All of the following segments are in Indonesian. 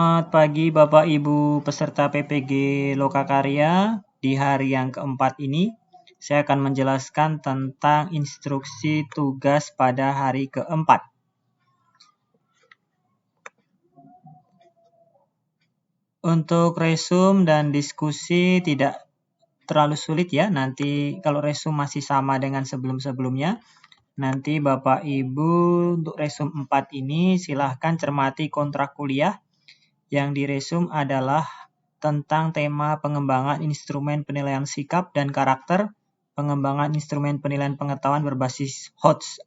Selamat pagi Bapak Ibu peserta PPG Lokakarya. Di hari yang keempat ini, saya akan menjelaskan tentang instruksi tugas pada hari keempat. Untuk resum dan diskusi tidak terlalu sulit ya. Nanti kalau resum masih sama dengan sebelum-sebelumnya. Nanti Bapak Ibu untuk resum 4 ini silahkan cermati kontrak kuliah. Yang diresum adalah tentang tema pengembangan instrumen penilaian sikap dan karakter, pengembangan instrumen penilaian pengetahuan berbasis HOTS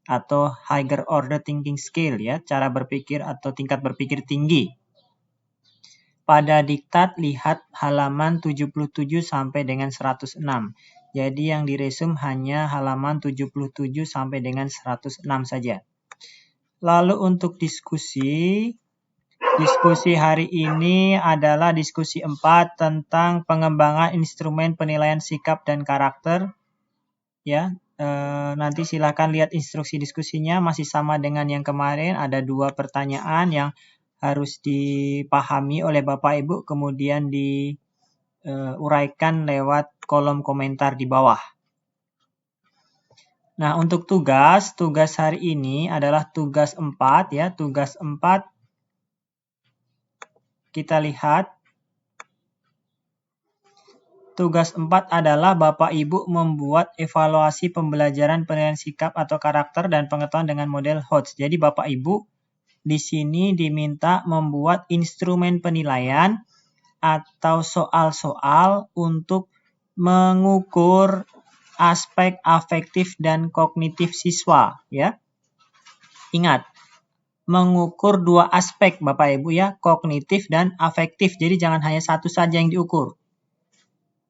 atau Higher Order Thinking Skill ya, cara berpikir atau tingkat berpikir tinggi. Pada diktat lihat halaman 77 sampai dengan 106. Jadi yang diresum hanya halaman 77 sampai dengan 106 saja. Lalu untuk diskusi hari ini adalah diskusi 4 tentang pengembangan instrumen penilaian sikap dan karakter. Ya, nanti silakan lihat instruksi diskusinya masih sama dengan yang kemarin. Ada 2 pertanyaan yang harus dipahami oleh Bapak Ibu, kemudian diuraikan lewat kolom komentar di bawah. Nah, untuk tugas hari ini adalah tugas 4 ya. Tugas 4 kita lihat. Tugas 4 adalah Bapak Ibu membuat evaluasi pembelajaran penilaian sikap atau karakter dan pengetahuan dengan model HOTS. Jadi Bapak Ibu di sini diminta membuat instrumen penilaian atau soal-soal untuk mengukur aspek afektif dan kognitif siswa ya. Ingat, mengukur 2 aspek Bapak Ibu ya, kognitif dan afektif. Jadi jangan hanya satu saja yang diukur.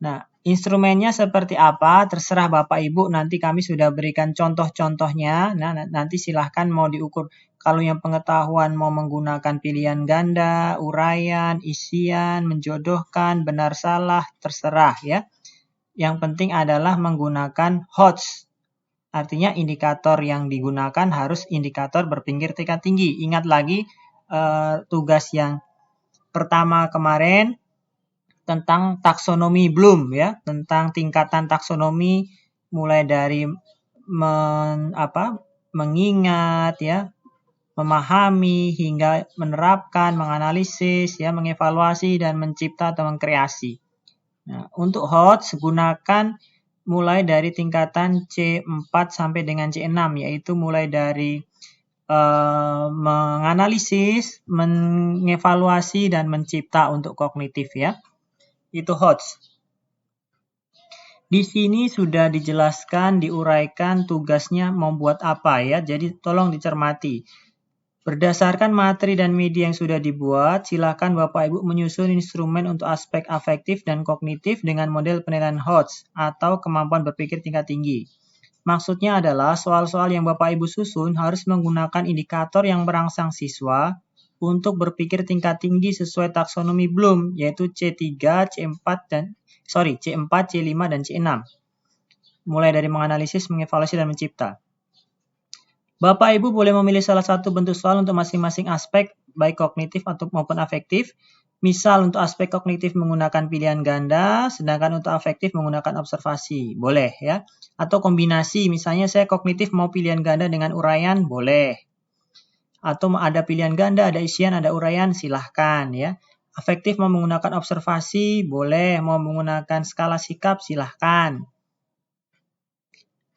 Nah, instrumennya seperti apa? Terserah Bapak Ibu, nanti kami sudah berikan contoh-contohnya. Nah, nanti silahkan mau diukur. Kalau yang pengetahuan mau menggunakan pilihan ganda, uraian, isian, menjodohkan, benar salah, terserah ya. Yang penting adalah menggunakan HOTS. Artinya indikator yang digunakan harus indikator berpikir tingkat tinggi. Ingat lagi tugas yang pertama kemarin tentang taksonomi Bloom ya, tentang tingkatan taksonomi mulai dari mengingat ya, memahami hingga menerapkan, menganalisis ya, mengevaluasi dan mencipta atau mengkreasi. Nah, untuk HOTS gunakan mulai dari tingkatan C4 sampai dengan C6, yaitu mulai dari menganalisis, mengevaluasi dan mencipta untuk kognitif ya. Itu HOTS. Di sini sudah dijelaskan, diuraikan tugasnya membuat apa ya. Jadi tolong dicermati. Berdasarkan materi dan media yang sudah dibuat, silakan Bapak Ibu menyusun instrumen untuk aspek afektif dan kognitif dengan model penilaian HOTS atau kemampuan berpikir tingkat tinggi. Maksudnya adalah soal-soal yang Bapak Ibu susun harus menggunakan indikator yang merangsang siswa untuk berpikir tingkat tinggi sesuai taksonomi Bloom, yaitu C3, C4, C5, dan C6. Mulai dari menganalisis, mengevaluasi, dan mencipta. Bapak Ibu boleh memilih salah satu bentuk soal untuk masing-masing aspek, baik kognitif maupun afektif. Misal untuk aspek kognitif menggunakan pilihan ganda, sedangkan untuk afektif menggunakan observasi. Boleh ya. Atau kombinasi, misalnya saya kognitif mau pilihan ganda dengan uraian, boleh. Atau ada pilihan ganda, ada isian, ada uraian, silahkan ya. Afektif mau menggunakan observasi, boleh. Mau menggunakan skala sikap, silahkan.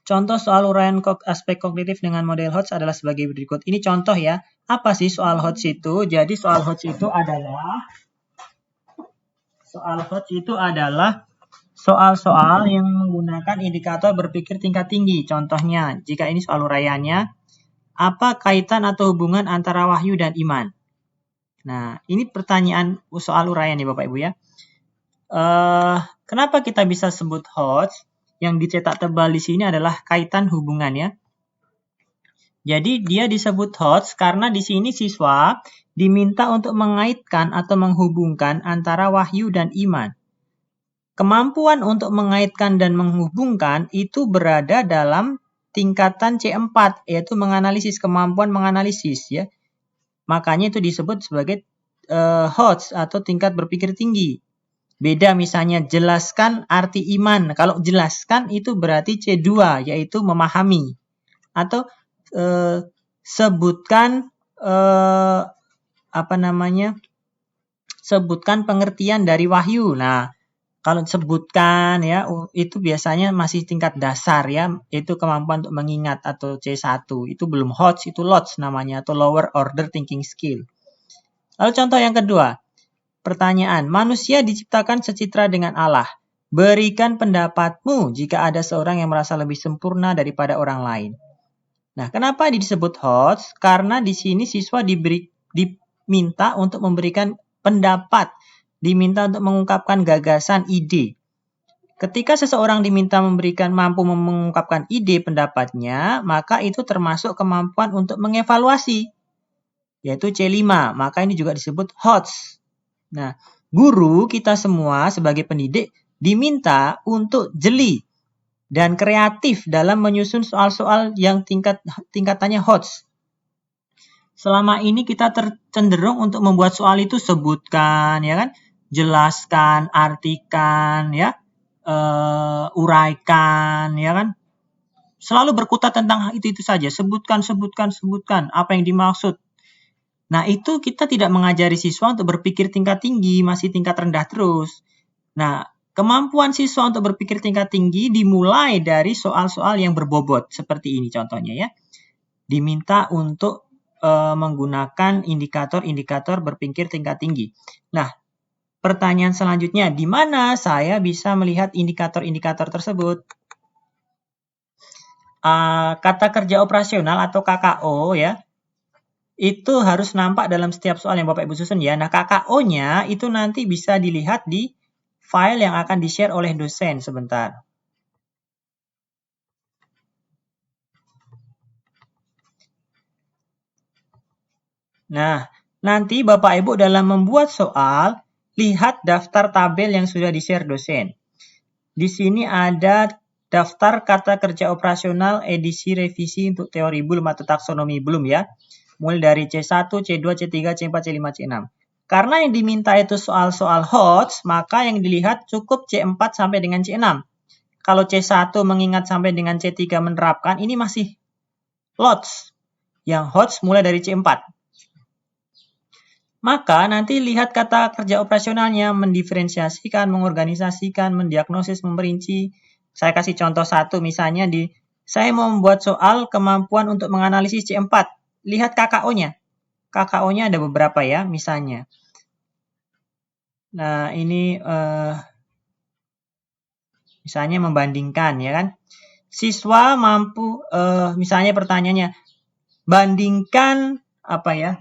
Contoh soal uraian aspek kognitif dengan model HOTS adalah sebagai berikut. Ini contoh ya. Apa sih soal HOTS itu? Jadi soal HOTS itu adalah soal-soal yang menggunakan indikator berpikir tingkat tinggi. Contohnya, jika ini soal uraiannya, apa kaitan atau hubungan antara wahyu dan iman? Nah, ini pertanyaan soal uraian nih Bapak Ibu ya. Kenapa kita bisa sebut HOTS? Yang dicetak tebal di sini adalah kaitan hubungan ya. Jadi dia disebut HOTS karena di sini siswa diminta untuk mengaitkan atau menghubungkan antara wahyu dan iman. Kemampuan untuk mengaitkan dan menghubungkan itu berada dalam tingkatan C4, yaitu menganalisis, kemampuan menganalisis ya. Makanya itu disebut sebagai HOTS atau tingkat berpikir tinggi. Beda misalnya jelaskan arti iman. Kalau jelaskan itu berarti C2, yaitu memahami. Atau sebutkan sebutkan pengertian dari wahyu. Nah, kalau sebutkan ya itu biasanya masih tingkat dasar ya, itu kemampuan untuk mengingat atau C1. Itu belum HOTS, itu LOTS namanya atau lower order thinking skill. Lalu contoh yang kedua. Pertanyaan, manusia diciptakan secitra dengan Allah. Berikan pendapatmu jika ada seorang yang merasa lebih sempurna daripada orang lain. Nah, kenapa disebut HOTS? Karena di sini siswa diminta untuk memberikan pendapat, diminta untuk mengungkapkan gagasan, ide. Ketika seseorang diminta mampu mengungkapkan ide pendapatnya, maka itu termasuk kemampuan untuk mengevaluasi, yaitu C5. Maka ini juga disebut HOTS. Nah, guru kita semua sebagai pendidik diminta untuk jeli dan kreatif dalam menyusun soal-soal yang tingkatannya HOTS. Selama ini kita cenderung untuk membuat soal itu sebutkan, ya kan, jelaskan, artikan, ya, uraikan, ya kan, selalu berkutat tentang itu saja, sebutkan apa yang dimaksud. Nah, itu kita tidak mengajari siswa untuk berpikir tingkat tinggi, masih tingkat rendah terus. Nah, kemampuan siswa untuk berpikir tingkat tinggi dimulai dari soal-soal yang berbobot, seperti ini contohnya ya. Diminta untuk menggunakan indikator-indikator berpikir tingkat tinggi. Nah, pertanyaan selanjutnya, di mana saya bisa melihat indikator-indikator tersebut? Kata kerja operasional atau KKO ya, itu harus nampak dalam setiap soal yang Bapak Ibu susun ya. Nah, KKO-nya itu nanti bisa dilihat di file yang akan di-share oleh dosen sebentar. Nah, nanti Bapak Ibu dalam membuat soal, lihat daftar tabel yang sudah di-share dosen. Di sini ada daftar kata kerja operasional edisi revisi untuk teori belum atau taksonomi belum ya. Mulai dari C1, C2, C3, C4, C5, C6. Karena yang diminta itu soal-soal HOTS, maka yang dilihat cukup C4 sampai dengan C6. Kalau C1 mengingat sampai dengan C3 menerapkan, ini masih LOTS. Yang HOTS mulai dari C4. Maka nanti lihat kata kerja operasionalnya, mendiferensiasikan, mengorganisasikan, mendiagnosis, memperinci. Saya kasih contoh satu misalnya saya mau membuat soal kemampuan untuk menganalisis C4. Lihat KKO-nya. KKO-nya ada beberapa ya, misalnya. Nah, ini misalnya membandingkan ya kan. Siswa mampu misalnya pertanyaannya bandingkan apa ya?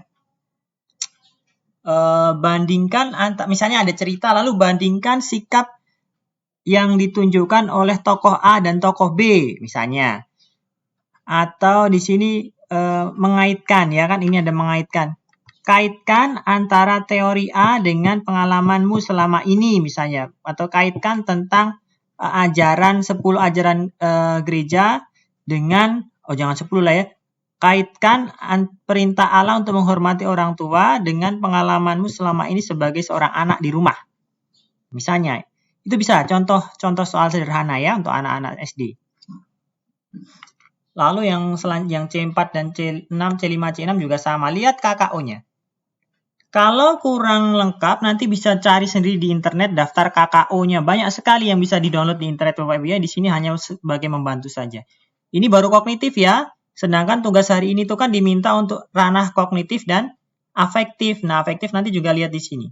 Bandingkan misalnya ada cerita lalu bandingkan sikap yang ditunjukkan oleh tokoh A dan tokoh B misalnya. Atau di sini mengaitkan ya kan, ini ada mengaitkan. Kaitkan antara teori A dengan pengalamanmu selama ini misalnya, atau kaitkan tentang ajaran 10 ajaran gereja dengan jangan 10 lah ya. Kaitkan perintah Allah untuk menghormati orang tua dengan pengalamanmu selama ini sebagai seorang anak di rumah. Misalnya, itu bisa contoh soal sederhana ya untuk anak-anak SD. Lalu yang C4 dan C6, C5, C6 juga sama. Lihat KKO-nya. Kalau kurang lengkap, nanti bisa cari sendiri di internet daftar KKO-nya. Banyak sekali yang bisa di-download di internet Bapak Ibu ya. Di sini hanya sebagai membantu saja. Ini baru kognitif ya. Sedangkan tugas hari ini itu kan diminta untuk ranah kognitif dan afektif. Nah, afektif nanti juga lihat di sini.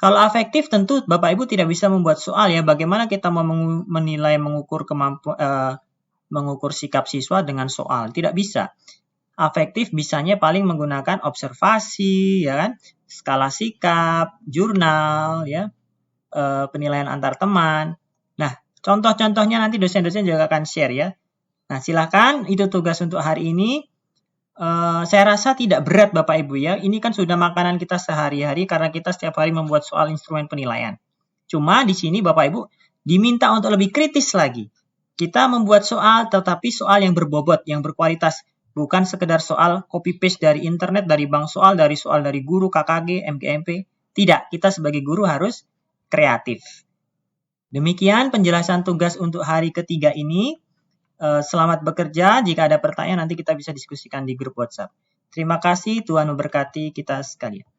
Kalau afektif tentu Bapak Ibu tidak bisa membuat soal ya. Bagaimana kita mau menilai, mengukur kemampuan mengukur sikap siswa dengan soal. Tidak bisa. Afektif bisanya paling menggunakan observasi, ya kan? Skala sikap, jurnal, ya, penilaian antar teman. Nah, contoh-contohnya nanti dosen-dosen juga akan share ya. Nah, silakan itu tugas untuk hari ini. Saya rasa tidak berat Bapak Ibu ya. Ini kan sudah makanan kita sehari-hari karena kita setiap hari membuat soal instrumen penilaian. Cuma di sini Bapak Ibu diminta untuk lebih kritis lagi. Kita membuat soal, tetapi soal yang berbobot, yang berkualitas. Bukan sekedar soal copy-paste dari internet, dari bank soal dari guru, KKG, MGMP. Tidak, kita sebagai guru harus kreatif. Demikian penjelasan tugas untuk hari ketiga ini. Selamat bekerja. Jika ada pertanyaan nanti kita bisa diskusikan di grup WhatsApp. Terima kasih, Tuhan memberkati kita sekalian.